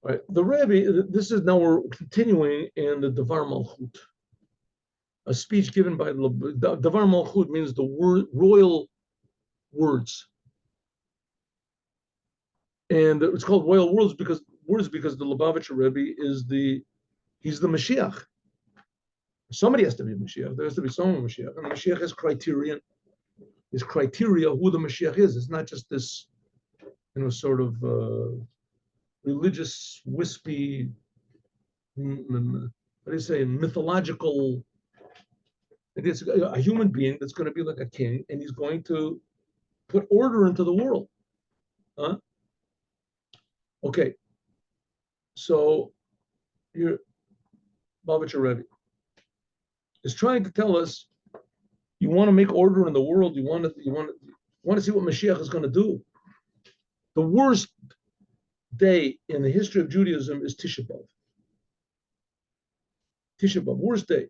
All right, the Rebbe, this is now we're continuing in the Dvar Malchut, a speech given by Dvar Malchut means the royal words. And it's called royal words because the Lubavitcher Rebbe he's the Moshiach. Somebody has to be a Moshiach. There has to be someone Moshiach. And the Moshiach has criteria who the Moshiach is. It's not just this, sort of religious, wispy, what do you say, mythological. It's a human being that's going to be like a king, and he's going to put order into the world. Huh? Okay. So here, Lubavitcher Rebbe is trying to tell us, you want to make order in the world. You want to see what Mashiach is going to do. The worst day in the history of Judaism is Tisha B'Av. Tisha B'Av, worst day.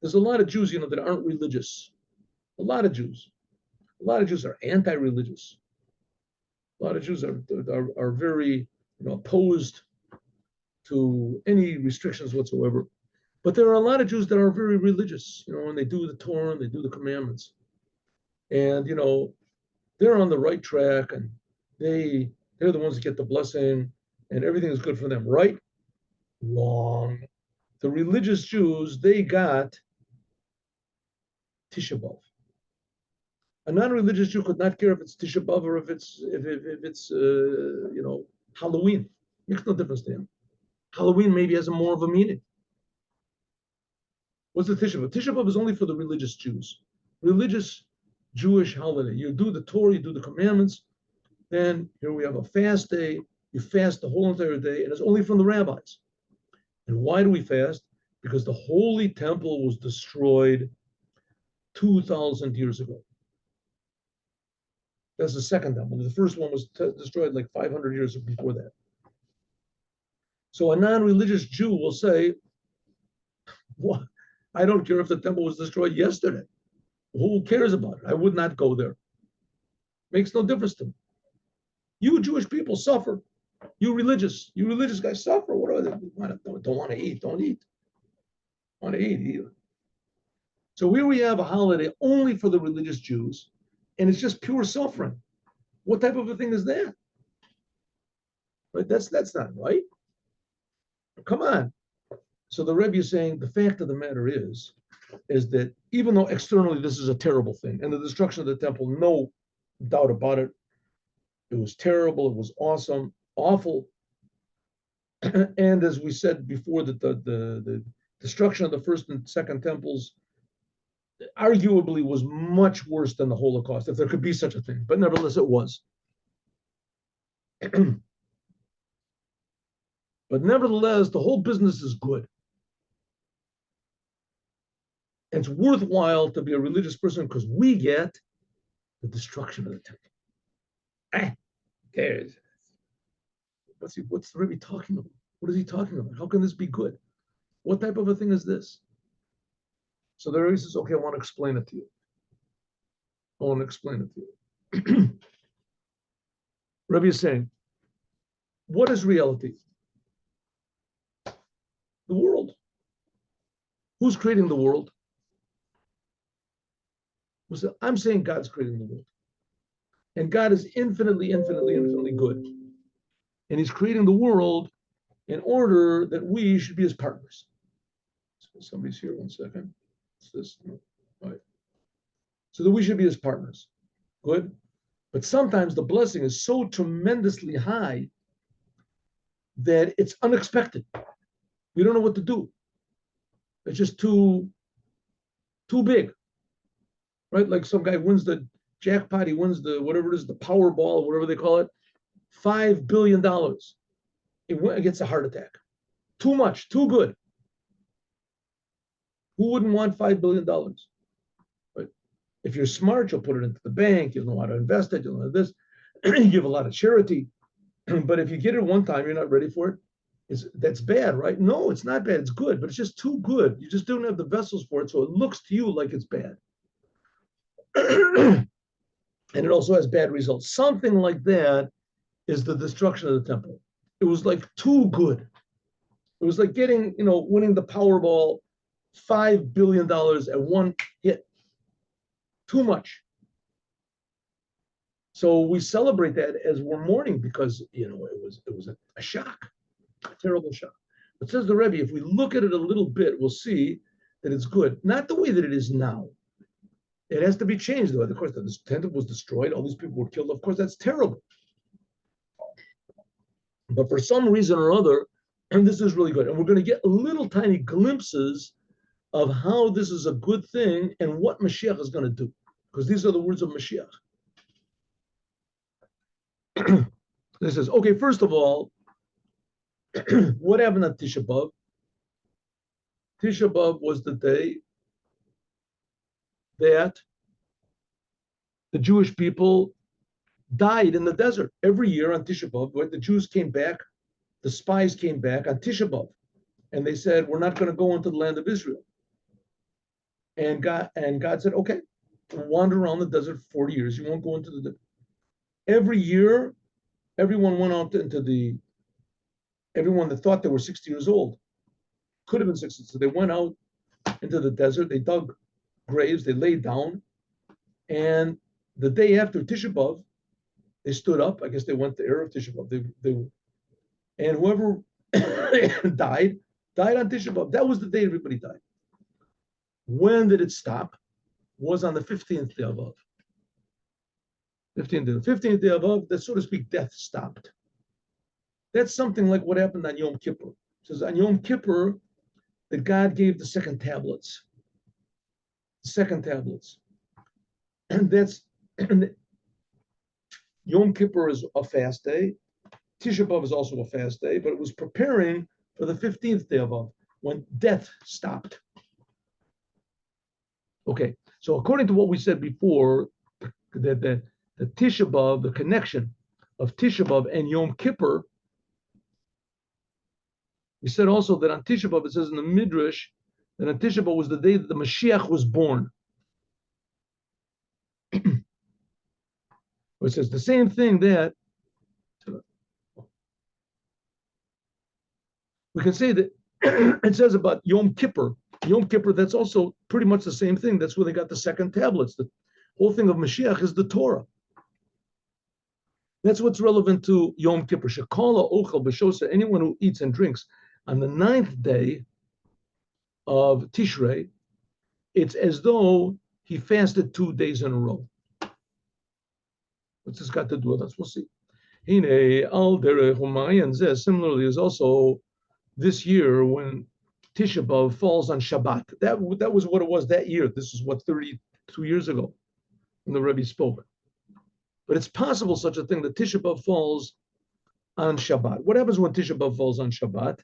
There's a lot of Jews, that aren't religious. A lot of Jews are anti-religious. A lot of Jews are very, opposed to any restrictions whatsoever. But there are a lot of Jews that are very religious, and they do the Torah and they do the commandments. And, they're on the right track, and they're the ones that get the blessing, and everything is good for them, right? Wrong. The religious Jews, they got Tisha B'Av. A non-religious Jew could not care if it's Tisha B'Av or if it's Halloween. Makes no difference to him. Halloween maybe has more of a meaning. What's the Tisha B'Av? Tisha B'Av is only for the religious Jews. Religious Jewish holiday. You do the Torah, you do the commandments. Then here we have a fast day. You fast the whole entire day, and it's only from the rabbis. And why do we fast? Because the Holy Temple was destroyed 2,000 years ago. That's the second temple. The first one was destroyed like 500 years before that. So a non-religious Jew will say, "What? I don't care if the temple was destroyed yesterday. Who cares about it? I would not go there. Makes no difference to me. You Jewish people suffer. You religious guys suffer. What are they? Don't want to eat. Don't eat. Want to eat either." So here we have a holiday only for the religious Jews, and it's just pure suffering. What type of a thing is that? Right? That's not right. Come on. So the Rebbe is saying the fact of the matter is that even though externally this is a terrible thing, and the destruction of the temple, no doubt about it, it was terrible, it was awesome, awful. And as we said before, that the destruction of the first and second temples arguably was much worse than the Holocaust, if there could be such a thing. But nevertheless, it was. But nevertheless, the whole business is good. And it's worthwhile to be a religious person because we get the destruction of the temple. There's what's the Rebbe talking about? What is he talking about? How can this be good? What type of a thing is this? So the Rebbe says, okay, I want to explain it to you. Rebbe is saying, what is reality? The world. Who's creating the world? I'm saying God's creating the world. And God is infinitely good. And he's creating the world in order that we should be his partners. So somebody's here, 1 second. What's this? All right. So that we should be his partners. Good. But sometimes the blessing is so tremendously high that it's unexpected. We don't know what to do. It's just too big. Right? Like some guy wins the jackpot, he wins the whatever it is, the Powerball, whatever they call it, $5 billion. It gets a heart attack. Too much, too good. Who wouldn't want $5 billion? But if you're smart, you'll put it into the bank, you'll know how to invest it, you'll know this, you give a lot of charity. But if you get it one time, you're not ready for it. That's bad, right? No, it's not bad, it's good, but it's just too good. You just don't have the vessels for it, so it looks to you like it's bad. And it also has bad results. Something like that is the destruction of the temple. It was like too good. It was like getting, winning the Powerball $5 billion at one hit. Too much. So we celebrate that as we're mourning because it was a shock, a terrible shock. But says the Rebbe, if we look at it a little bit, we'll see that it's good. Not the way that it is now. It has to be changed. Though. Of course, the temple was destroyed. All these people were killed. Of course, that's terrible. But for some reason or other, and this is really good. And we're going to get little tiny glimpses of how this is a good thing and what Mashiach is going to do. Because these are the words of Mashiach. This says, okay, first of all, what happened on Tisha B'Av? Tisha B'Av was the day that the Jewish people died in the desert. Every year on Tisha B'Av, when the Jews came back, the spies came back on Tisha B'Av, and they said, we're not going to go into the land of Israel. And God said, okay, wander around the desert for 40 years. You won't go into the desert. Every year, everyone went out everyone that thought they were 60 years old, could have been 60. So they went out into the desert, they dug graves, they laid down, and the day after Tisha B'Av, they stood up. I guess they went to Erev Tisha B'Av. And whoever died on Tisha B'Av. That was the day everybody died. When did it stop? Was on the 15th day of Av. 15th day of Av, that, so to speak, death stopped. That's something like what happened on Yom Kippur. It says on Yom Kippur that God gave the second tablets. And that's Yom Kippur is a fast day. Tisha B'Av is also a fast day, but it was preparing for the 15th day of Av when death stopped. Okay, so according to what we said before, that the Tisha B'Av, the connection of Tisha B'Av and Yom Kippur, we said also that on Tisha B'Av, it says in the Midrash, that on Tisha B'Av was the day that the Mashiach was born. It says the same thing that we can say that it says about Yom Kippur. Yom Kippur, that's also pretty much the same thing. That's where they got the second tablets. The whole thing of Mashiach is the Torah. That's what's relevant to Yom Kippur. Shekala ochel b'shosa, anyone who eats and drinks on the 9th day of Tishrei, it's as though he fasted 2 days in a row. What's this got to do with us? We'll see. Similarly, is also this year when Tisha B'Av falls on Shabbat. That was what it was that year. This is what 32 years ago when the Rebbe spoke. But it's possible such a thing that Tisha B'Av falls on Shabbat. What happens when Tisha B'Av falls on Shabbat?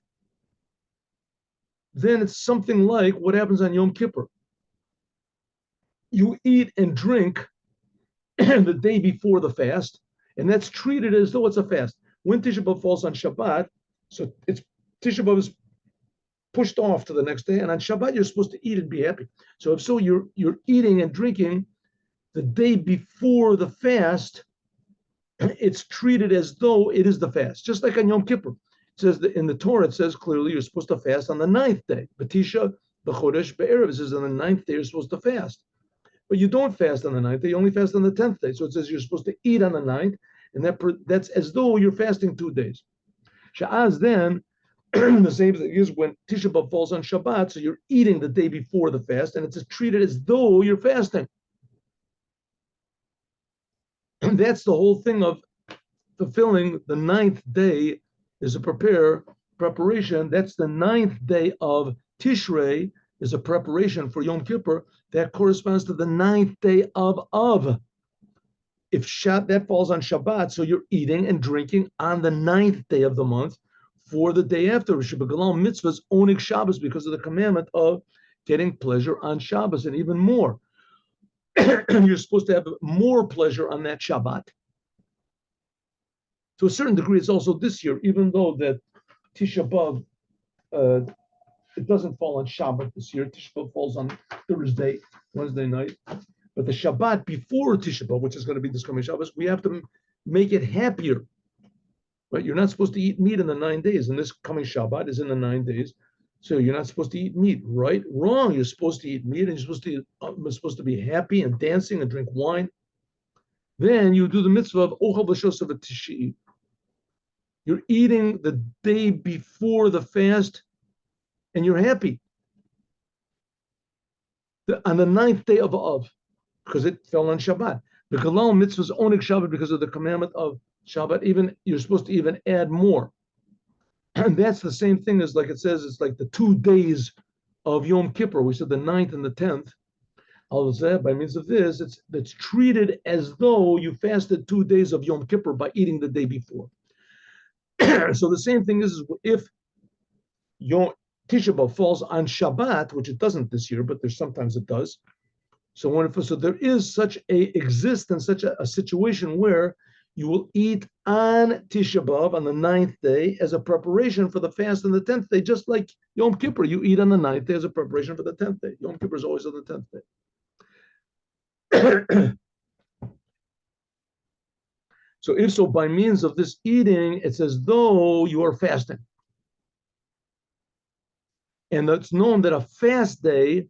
Then it's something like what happens on Yom Kippur. You eat and drink the day before the fast, and that's treated as though it's a fast. When Tisha B'Av falls on Shabbat, so it's Tisha B'Av is pushed off to the next day, and on Shabbat you're supposed to eat and be happy. So if so, you're eating and drinking the day before the fast. It's treated as though it is the fast, just like on Yom Kippur. It says that in the Torah, it says clearly you're supposed to fast on the 9th day. Batisha b'chodesh be'erev. It says on the 9th day you're supposed to fast. But you don't fast on the 9th day, you only fast on the 10th day. So it says you're supposed to eat on the 9th, and that's as though you're fasting 2 days. Sha'az then, the same thing is when Tisha B'Av falls on Shabbat, so you're eating the day before the fast, and it's treated as though you're fasting. And that's the whole thing of fulfilling the 9th day is a preparation. That's the 9th day of Tishrei is a preparation for Yom Kippur. That corresponds to the 9th day of Av. If that falls on Shabbat, so you're eating and drinking on the 9th day of the month for the day after. Shebagalam mitzvahs onik Shabbos, because of the commandment of getting pleasure on Shabbos, and even more. You're supposed to have more pleasure on that Shabbat. To a certain degree, it's also this year, even though that Tisha B'Av, it doesn't fall on Shabbat this year. Tisha B'Av falls on Wednesday night. But the Shabbat before Tisha B'Av, which is going to be this coming Shabbos, we have to make it happier. right? You're not supposed to eat meat in the 9 days, and this coming Shabbat is in the 9 days. So you're not supposed to eat meat, right? Wrong. You're supposed to eat meat, and you're supposed to be happy and dancing and drink wine. Then you do the mitzvah of ochel b'shosav tishi. You're eating the day before the fast, and you're happy. On the 9th day of Av, because it fell on Shabbat. The Galal mitzvah is only Shabbat because of the commandment of Shabbat. Even you're supposed to even add more. And that's the same thing as, like it says, it's like the 2 days of Yom Kippur. We said the 9th and the 10th. By means of this, it's treated as though you fasted 2 days of Yom Kippur by eating the day before. So the same thing is if Yom Tisha B'Av falls on Shabbat, which it doesn't this year, but there's sometimes it does. So there is such a situation where you will eat on Tisha B'Av on the 9th day as a preparation for the fast on the 10th day, just like Yom Kippur. You eat on the 9th day as a preparation for the 10th day. Yom Kippur is always on the 10th day. So if so, by means of this eating, it's as though you are fasting. And it's known that a fast day,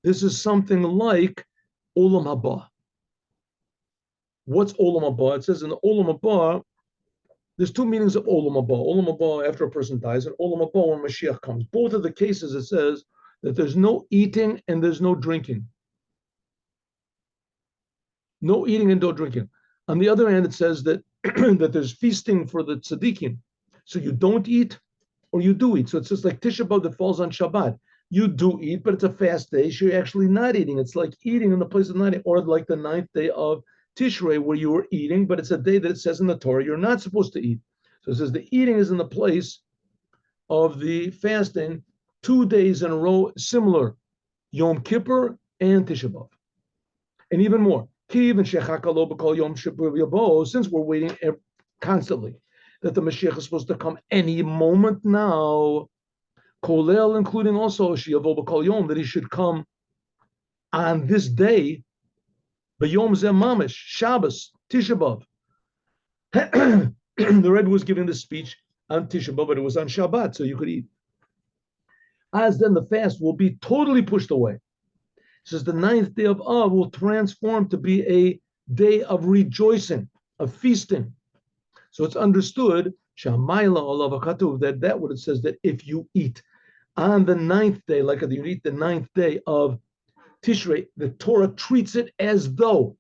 this is something like Olam Haba. What's Olam Haba? It says in the Olam Haba, there's 2 meanings of Olam Haba. Olam Haba after a person dies, and Olam Haba when Moshiach comes. Both of the cases it says that there's no eating and there's no drinking. No eating and no drinking. On the other hand, it says that, that there's feasting for the tzaddikim. So you don't eat or you do eat. So it's just like Tisha B'Av that falls on Shabbat. You do eat, but it's a fast day, so you're actually not eating. It's like eating in the place of not eating, or like the 9th day of Tishrei where you were eating, but it's a day that it says in the Torah you're not supposed to eat. So it says the eating is in the place of the fasting 2 days in a row, similar, Yom Kippur and Tisha B'Av. And even more, since we're waiting constantly, that the Mashiach is supposed to come any moment now, Kolel, including also that he should come on this day, B'Yom Zeh Mamish, Shabbos, Tisha B'Av. The Rebbe was giving this speech on Tisha B'Av, but it was on Shabbat, so you could eat. As then the fast will be totally pushed away. It says the 9th day of Av will transform to be a day of rejoicing, of feasting. So it's understood, that what it says, that if you eat on the 9th day, like you eat the 9th day of Tishrei, the Torah treats it as though.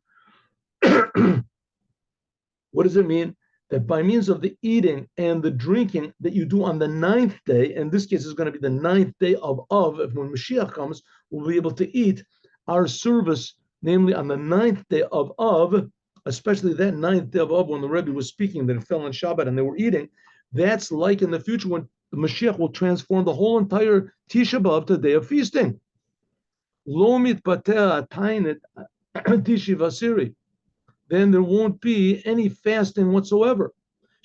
What does it mean? That by means of the eating and the drinking that you do on the 9th day, in this case is going to be the 9th day of Av, when Mashiach comes, we'll be able to eat our service, namely on the 9th day of Av, especially that 9th day of Av when the Rebbe was speaking, that it fell on Shabbat and they were eating. That's like in the future when the Mashiach will transform the whole entire Tisha B'Av to a day of feasting. Lo mitpater atainet tishi vasiri. Then there won't be any fasting whatsoever.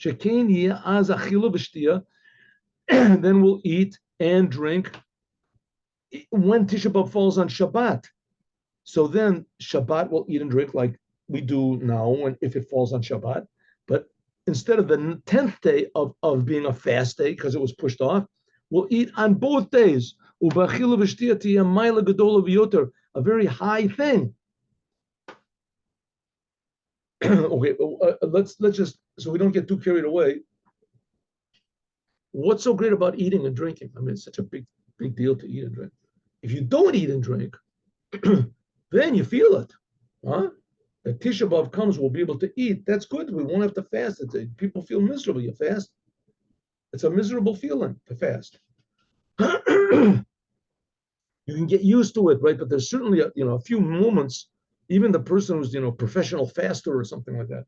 Then we'll eat and drink when Tisha B'Av falls on Shabbat. So then Shabbat we'll eat and drink like we do now if it falls on Shabbat. But instead of the 10th day of being a fast day, because it was pushed off, we'll eat on both days. A very high thing. Okay, let's just, so we don't get too carried away. What's so great about eating and drinking? I mean, it's such a big deal to eat and drink. If you don't eat and drink, then you feel it. Huh? If Tisha B'Av comes, we'll be able to eat. That's good. We won't have to fast. People feel miserable. You fast. It's a miserable feeling to fast. You can get used to it, right? But there's certainly a few moments. Even the person who's professional faster or something like that,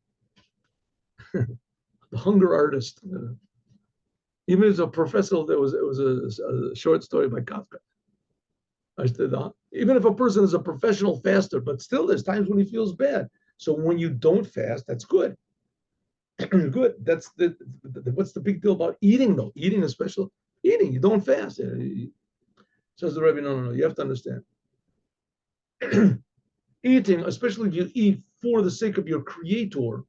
the hunger artist. Even as a professor, it was a short story by Kafka. I said, even if a person is a professional faster, but still there's times when he feels bad. So when you don't fast, that's good. Good. That's what's the big deal about eating though? Eating is special. Eating, you don't fast. Says the Rebbe, no, you have to understand. Eating, especially if you eat for the sake of your creator,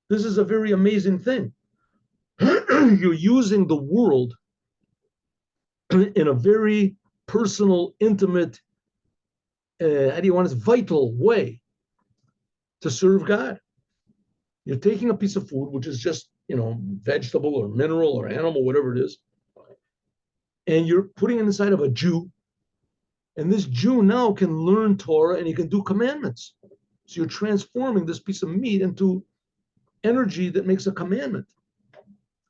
This is a very amazing thing. You're using the world in a very personal, intimate, how do you want it, vital way to serve God. You're taking a piece of food, which is just, vegetable or mineral or animal, whatever it is, and you're putting it inside of a Jew. And this Jew now can learn Torah and he can do commandments. So you're transforming this piece of meat into energy that makes a commandment.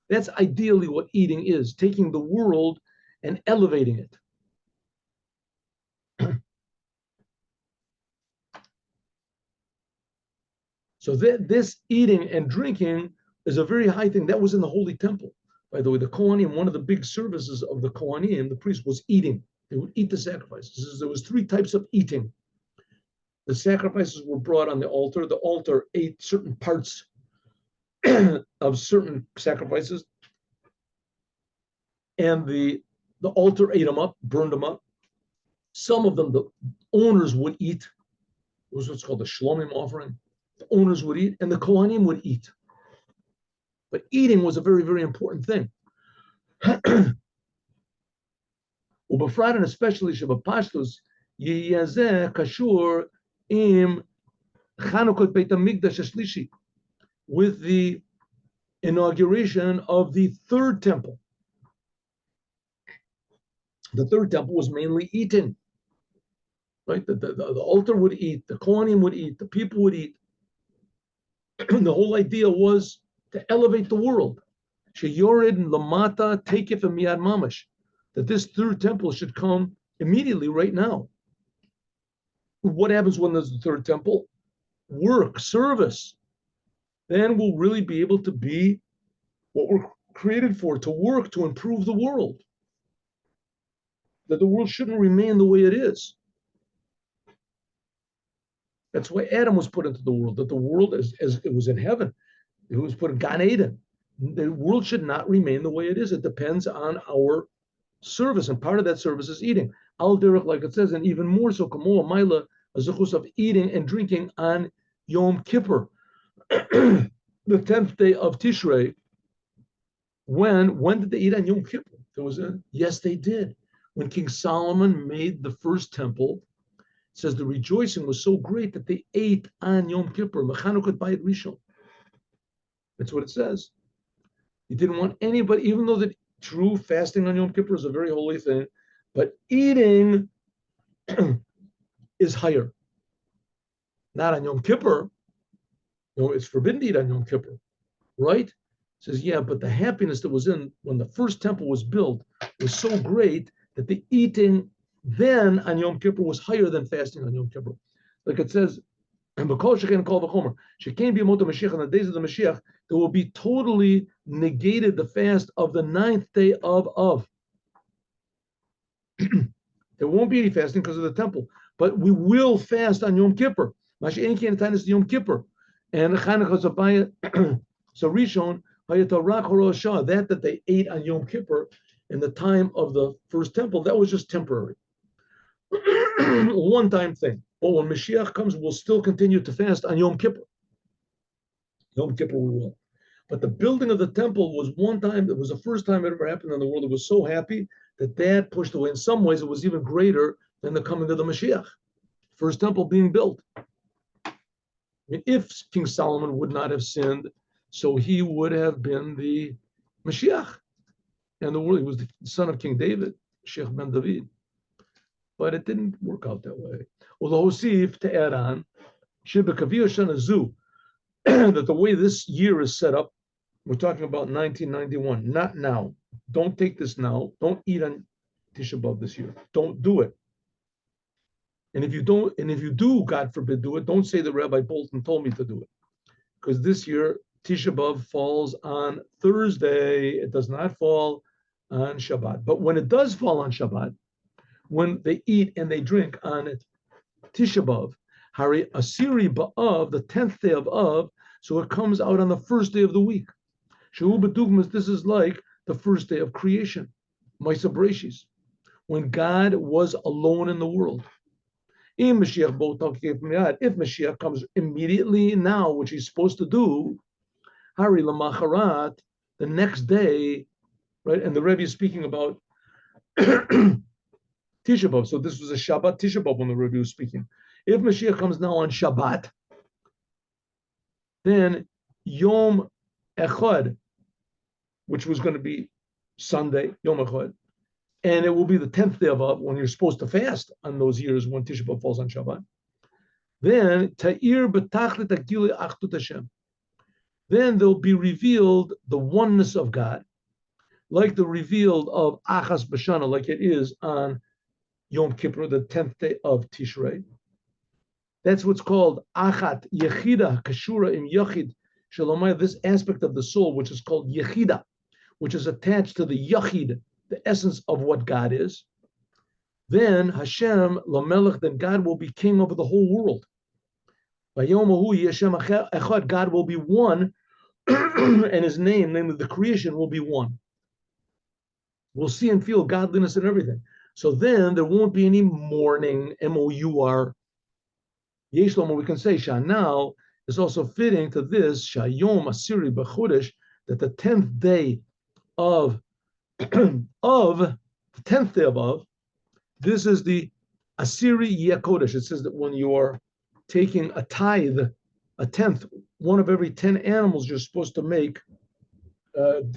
That's ideally what eating is, taking the world and elevating it. So this eating and drinking is a very high thing. That was in the Holy Temple. By the way, the Kohanim, one of the big services of the Kohanim, the priest, was eating. They would eat the sacrifices. There was 3 types of eating. The sacrifices were brought on the altar. The altar ate certain parts of certain sacrifices. And the altar ate them up, burned them up. Some of them, the owners would eat. It was what's called the Shlomim offering. The owners would eat, and the Kohanim would eat. But eating was a very, very important thing. Ubefrat, and especially Shabapashtus, Yiyazeh Kashur im Chanukot Beit HaMikdash Ashlishi, with the inauguration of the 3rd temple. The 3rd temple was mainly eating. Right? The altar would eat, the Kohanim would eat, the people would eat. The whole idea was to elevate the world. Sheyored lamata takef miyad mamash, that this 3rd temple should come immediately, right now. What happens when there's the 3rd temple? Work, service. Then we'll really be able to be what we're created for, to work, to improve the world. That the world shouldn't remain the way it is. That's why Adam was put into the world, that the world, as it was in heaven, it was put in Gan Eden. The world should not remain the way it is. It depends on our service, and part of that service is eating. Al derech, like it says, and even more so, kamo maila, a zuchus of eating and drinking on Yom Kippur, the 10th day of Tishrei. When did they eat on Yom Kippur? Yes, they did. When King Solomon made the 1st temple, it says the rejoicing was so great that they ate on Yom Kippur. Mechanukot bayit rishon. That's what it says. He didn't want anybody, even though the true fasting on Yom Kippur is a very holy thing, but eating is higher. Not on Yom Kippur. No, it's forbidden to eat on Yom Kippur, right? It says, yeah, but the happiness that was in when the 1st temple was built was so great that the eating then on Yom Kippur was higher than fasting on Yom Kippur. Like it says, and because she can call the Chomer, she can't be a moto Mashiach on the days of the Mashiach, there will be totally negated the fast of the 9th day of. There won't be any fasting because of the temple, but we will fast on Yom Kippur. Yom Kippur. And Chanukah so Rishon, that they ate on Yom Kippur in the time of the 1st temple, that was just temporary. One-time thing. But when Mashiach comes, we'll still continue to fast on Yom Kippur. Yom Kippur we will. But the building of the temple was one time, it was the first time it ever happened in the world. It was so happy that pushed away. In some ways, it was even greater than the coming of the Mashiach. First temple being built. I mean, if King Solomon would not have sinned, so he would have been the Mashiach. And the world, he was the son of King David, Sheikh Ben David. But it didn't work out that way. Although Hosif, to add on, that the way this year is set up, we're talking about 1991, not now. Don't take this now. Don't eat on Tisha B'Av this year. Don't do it. And if you do, God forbid, do it, don't say that Rabbi Bolton told me to do it. Because this year, Tisha B'Av falls on Thursday. It does not fall on Shabbat. But when it does fall on Shabbat, when they eat and they drink on it, Tisha B'Av, Hari Asiri B'Av, the 10th day of Av, so it comes out on the 1st day of the week. Shehu B'Dugmas, this is like the 1st day of creation, Maisa Bereshis, when God was alone in the world. If Mashiach comes immediately now, which he's supposed to do, Hari Lamacharat, the next day, right? And the Rebbe is speaking about Tisha B'Av. So this was a Shabbat Tisha B'Av when the Rebbe was speaking. If Mashiach comes now on Shabbat, then Yom Echad, which was going to be Sunday, Yom Echad, and it will be the 10th day of Av when you're supposed to fast on those years when Tisha B'Av falls on Shabbat. Then Ta'ir B'Tachlit Agili Achdut Hashem. Then there'll be revealed the oneness of God, like the revealed of Achas B'Shana, like it is on Yom Kippur, the 10th day of Tishrei. That's what's called Achat Yechida Kashura Im Yachid Shalomai. This aspect of the soul, which is called Yechida, which is attached to the Yachid, the essence of what God is. Then Hashem Lamelech, then God will be king over the whole world. God will be one, and his name, namely the creation, will be one. We'll see and feel godliness in everything. So then there won't be any mourning, M-O-U-R. Yeshlom, we can say, Shanal is also fitting to this, Shayom Asiri B'Chodesh, that the 10th day of the 10th day of Av, this is the Asiri Yekodesh. It says that when you're taking a tithe, a tenth, one of every 10 animals you're supposed to make,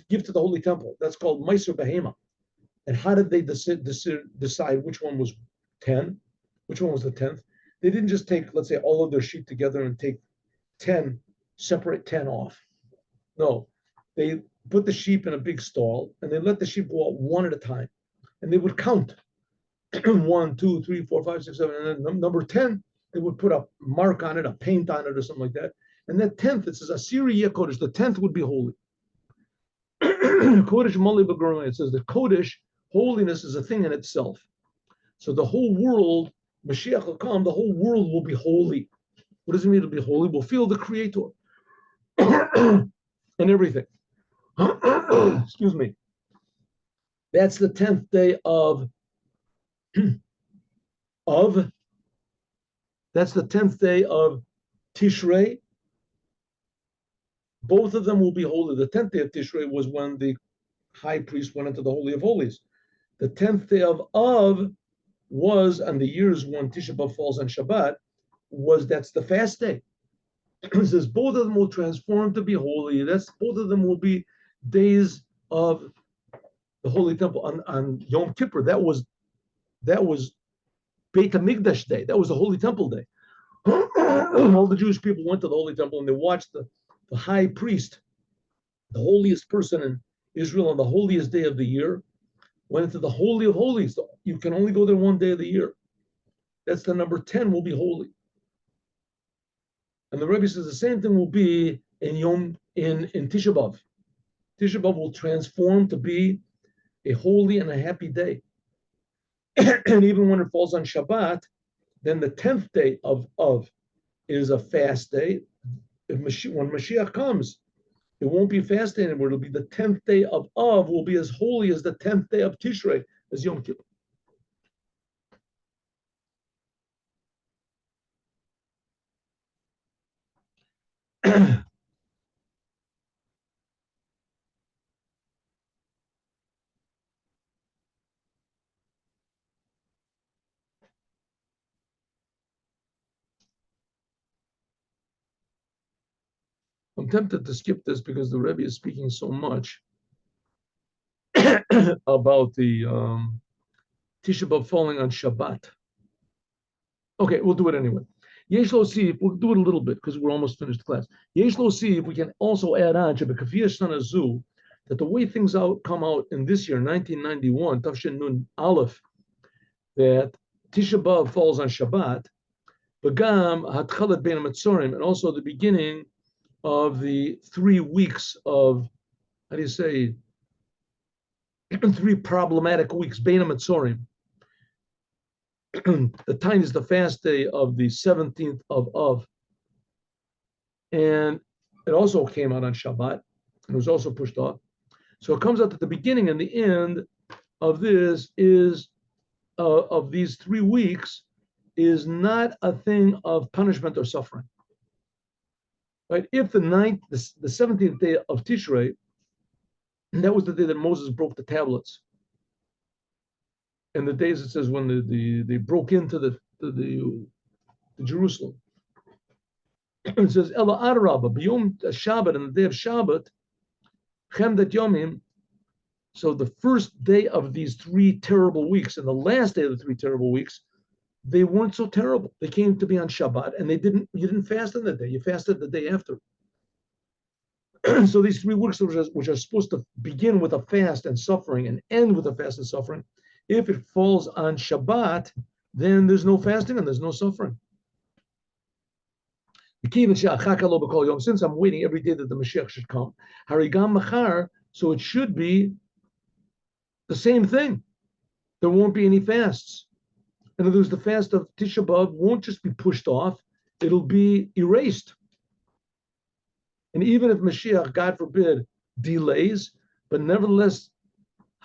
give to the Holy Temple. That's called Meiser Behema. And how did they decide which one was 10? Which one was the 10th? They didn't just take, let's say, all of their sheep together and take 10, separate 10 off. No, they put the sheep in a big stall and they let the sheep go out one at a time. And they would count 1, 2, 3, 4, 5, 6, 7, and then number 10, they would put a mark on it, a paint on it, or something like that. And that 10th, it says, Asiri Yekodesh, the 10th would be holy. Kodesh Mali B'Gorma, it says that Kodesh, holiness is a thing in itself. So the whole world, Mashiach will come, the whole world will be holy. What does it mean to be holy? We'll feel the Creator and everything. Excuse me. That's the 10th day of that's the 10th day of Tishrei. Both of them will be holy. The 10th day of Tishrei was when the high priest went into the Holy of Holies. The 10th day of Av was, on the years when Tisha B'Av falls on Shabbat, that's the fast day. It says both of them will transform to be holy. Both of them will be days of the Holy Temple. On Yom Kippur, that was Beit HaMikdash day. That was the Holy Temple day. All the Jewish people went to the Holy Temple and they watched the high priest, the holiest person in Israel on the holiest day of the year, went into the Holy of Holies. You can only go there one day of the year. That's the number 10 will be holy. And the Rebbe says the same thing will be in Tisha B'Av. Tisha B'Av will transform to be a holy and a happy day. And even when it falls on Shabbat, then the 10th day of is a fast day. When Mashiach comes, it won't be a fast day anymore. It'll be the 10th day of Av will be as holy as the 10th day of Tishrei, as Yom Kippur. I'm tempted to skip this because the Rebbe is speaking so much about the Tisha B'Av falling on Shabbat. Okay, we'll do it anyway. Yesh lo see, we'll do it a little bit because we're almost finished class. Yesh lo see, if we can also add on that the way things come out in this year, 1991, Tafshin Nun Aleph, that Tisha B'Av falls on Shabbat, Begam Hatchalat Bein HaMetzorim, and also the beginning of the 3 weeks of, 3 problematic weeks, Bein HaMetzorim. The time is the fast day of the 17th of Av. And it also came out on Shabbat, and it was also pushed off. So it comes out that the beginning and the end of this is, of these 3 weeks, is not a thing of punishment or suffering. Right? If the 17th day of Tishrei, and that was the day that Moses broke the tablets, and the days it says when they broke into the Jerusalem. It says Ela Adarabba, B'yom Shabbat, and the day of Shabbat, Chemdet Yomim. So the first day of these 3 terrible weeks, and the last day of the 3 terrible weeks, they weren't so terrible. They came to be on Shabbat, and you didn't fast on that day. You fasted the day after. So these 3 weeks, which are supposed to begin with a fast and suffering and end with a fast and suffering, if it falls on Shabbat, then there's no fasting and there's no suffering. Since I'm waiting every day that the Mashiach should come, Harigam Machar, so it should be the same thing. There won't be any fasts. In other words, the fast of Tisha B'Av won't just be pushed off, it'll be erased. And even if Mashiach, God forbid, delays, but nevertheless,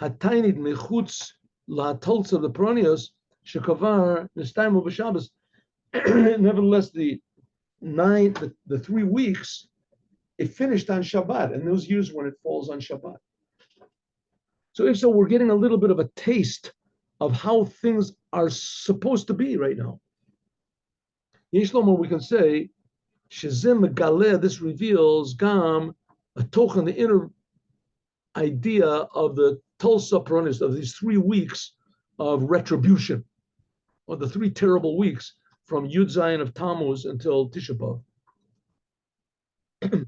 Hatainid Mechutz Lahatolz of the Peronios, Shekavar Nistaimu B'Shabbos, nevertheless, the 3 weeks, it finished on Shabbat, and those years when it falls on Shabbat. So if so, we're getting a little bit of a taste of how things are supposed to be right now. Yeshlomo, we can say, Shezim Galeh, this reveals Gam, a tochen, the inner idea of the Tulsa Peronis, of these 3 weeks of retribution, or the 3 terrible weeks from Yud Zayin of Tammuz until Tisha B'Av.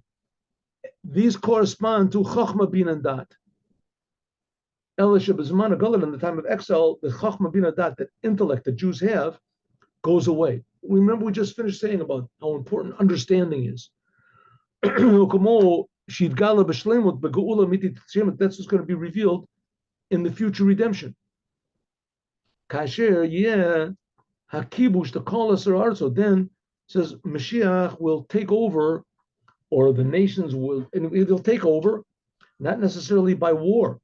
These correspond to Chachma Bin and Dat. Elisha B'Zman Agalit, in the time of exile, the Chachma Bin and Dat, that intellect that Jews have, goes away. Remember, we just finished saying about how important understanding is. That's what's going to be revealed in the future redemption. Kasher, yeah, Hakibush, the Kala Sararzo, then says Mashiach will take over, or the nations will, and he'll take over, not necessarily by war.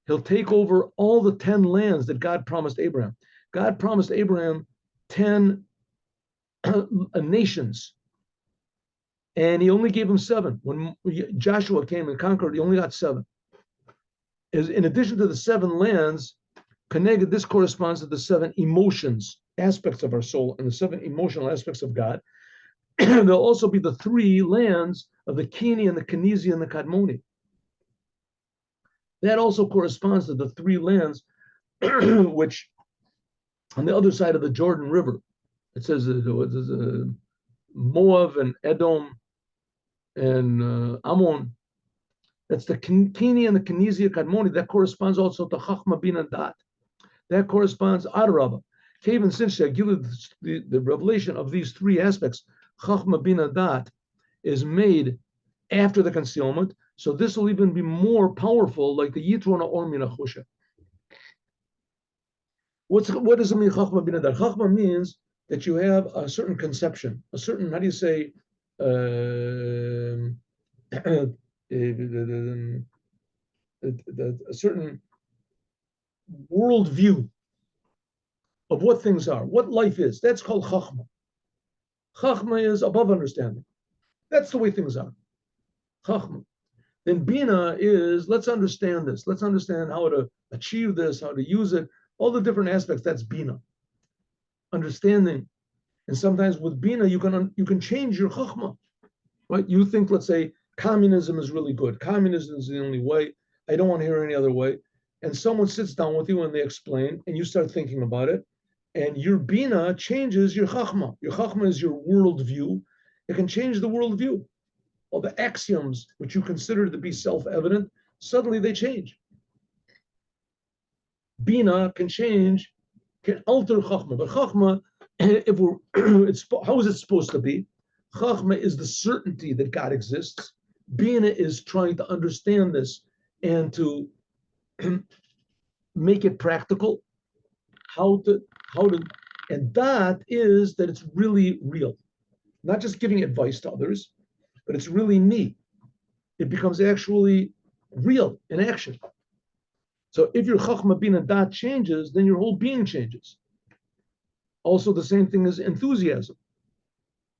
He'll take over all the 10 lands that God promised Abraham. God promised Abraham 10 nations, and he only gave him 7. When Joshua came and conquered, he only got 7. In addition to the 7 lands, connected, this corresponds to the 7 emotions, aspects of our soul, and the 7 emotional aspects of God. There'll also be the 3 lands of the Keni and the Kenezi and the Kadmoni. That also corresponds to the 3 lands which on the other side of the Jordan River. It says Moab and Edom and Ammon. That's the Keni and the Kenezi Kadmoni. That corresponds also to Chachma Bin and Dat. That corresponds Adarabah. Even since the revelation of these 3 aspects, Chachma Bin and Dat, is made after the concealment. So this will even be more powerful, like the Yitrona or Min HaChusha. What does it mean, Chachma Bin and Dat? Chachma means that you have a certain conception, a certain, how do you say, a certain worldview of what things are, what life is. That's called Chachma. Chachma is above understanding. That's the way things are. Chachma. Then Bina is, let's understand this. Let's understand how to achieve this, how to use it, all the different aspects. That's Bina. Understanding. And sometimes with Bina, you can change your Chachma. Right? You think, let's say, communism is really good. Communism is the only way. I don't want to hear any other way. And someone sits down with you and they explain, and you start thinking about it, and your Bina changes your Chachma. Your Chachma is your worldview. It can change the worldview. All the axioms which you consider to be self-evident, suddenly they change. Bina can change, can alter Chachma. But Chachma, how is it supposed to be? Chachma is the certainty that God exists. Bina is trying to understand this and to make it practical. And that is that it's really real. Not just giving advice to others, but it's really me. It becomes actually real in action. So if your Chachma Bin and Dat changes, then your whole being changes. Also, the same thing as enthusiasm.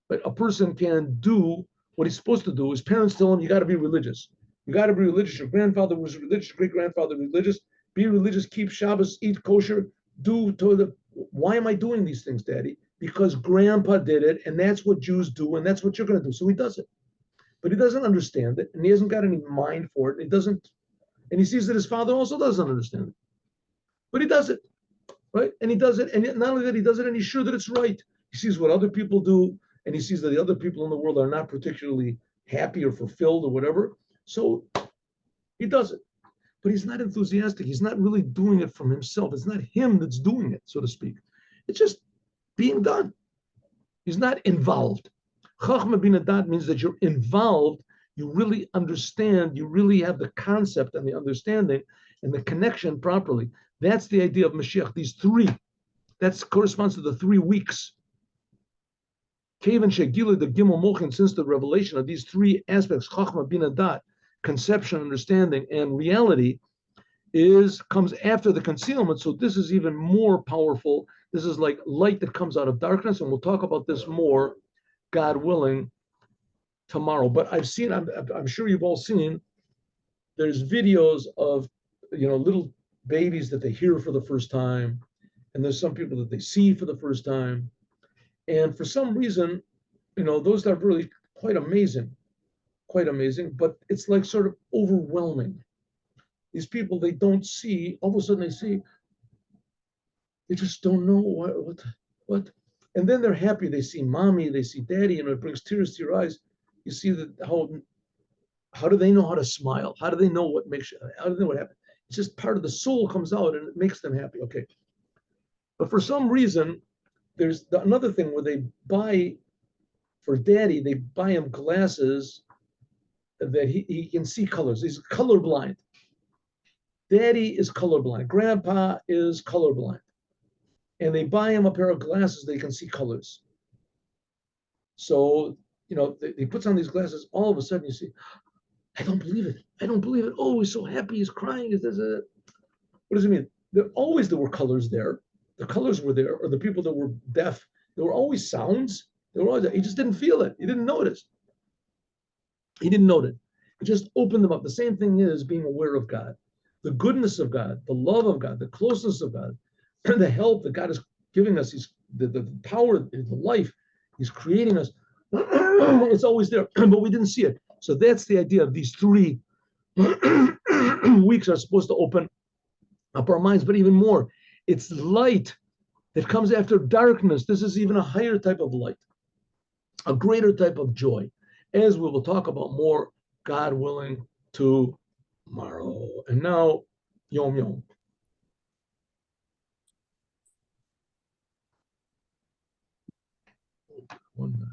But a person can do what he's supposed to do is parents tell him, you got to be religious. You got to be religious. Your grandfather was religious, great grandfather religious. Be religious, keep Shabbos, eat kosher, do to the. Why am I doing these things, Daddy? Because grandpa did it, and that's what Jews do, and that's what you're going to do. So he does it. But he doesn't understand it, and he hasn't got any mind for it. It doesn't, and he sees that his father also doesn't understand it. But he does it, right? And he does it, and not only that, he does it, and he's sure that it's right. He sees what other people do, and he sees that the other people in the world are not particularly happy or fulfilled or whatever. So he does it. But he's not enthusiastic. He's not really doing it from himself. It's not him that's doing it, so to speak. It's just being done. He's not involved. Chachma bin Adat means that you're involved, you really understand, you really have the concept and the understanding and the connection properly. That's the idea of Mashiach. These three, that corresponds to the 3 weeks. Kevan Shegila the Gimel Mochin, since the revelation of these 3 aspects, Chachma bin Adat, conception, understanding, and reality, comes after the concealment. So this is even more powerful. This is like light that comes out of darkness, and we'll talk about this more, God willing, tomorrow. But I'm sure you've all seen, there's videos of, little babies that they hear for the first time, and there's some people that they see for the first time. And for some reason, those are really quite amazing, but it's like sort of overwhelming. These people, they don't see, all of a sudden they see, they just don't know what. And then they're happy. They see mommy, they see daddy, and it brings tears to your eyes. You see that how do they know how to smile? How do they know how do they know what happened? It's just part of the soul comes out and it makes them happy. Okay. But for some reason, there's another thing where they buy, for daddy, they buy him glasses that he can see colors. He's colorblind. Daddy is colorblind. Grandpa is colorblind. And they buy him a pair of glasses that he can see colors. So, he puts on these glasses. All of a sudden, you see, I don't believe it. I don't believe it. Oh, he's so happy. He's crying. What does it mean? There were colors there. The colors were there. Or the people that were deaf, there were always sounds. There were always, he just didn't feel it. He didn't notice. He didn't notice. It just opened them up. The same thing is being aware of God, the goodness of God, the love of God, the closeness of God, the help that God is giving us. He's the power, the life. He's creating us. It's always there, but we didn't see it. So that's the idea of these 3 weeks are supposed to open up our minds, but even more, it's light that comes after darkness. This is even a higher type of light, a greater type of joy, as we will talk about more, God willing, tomorrow. And now, Yom Yom. One minute.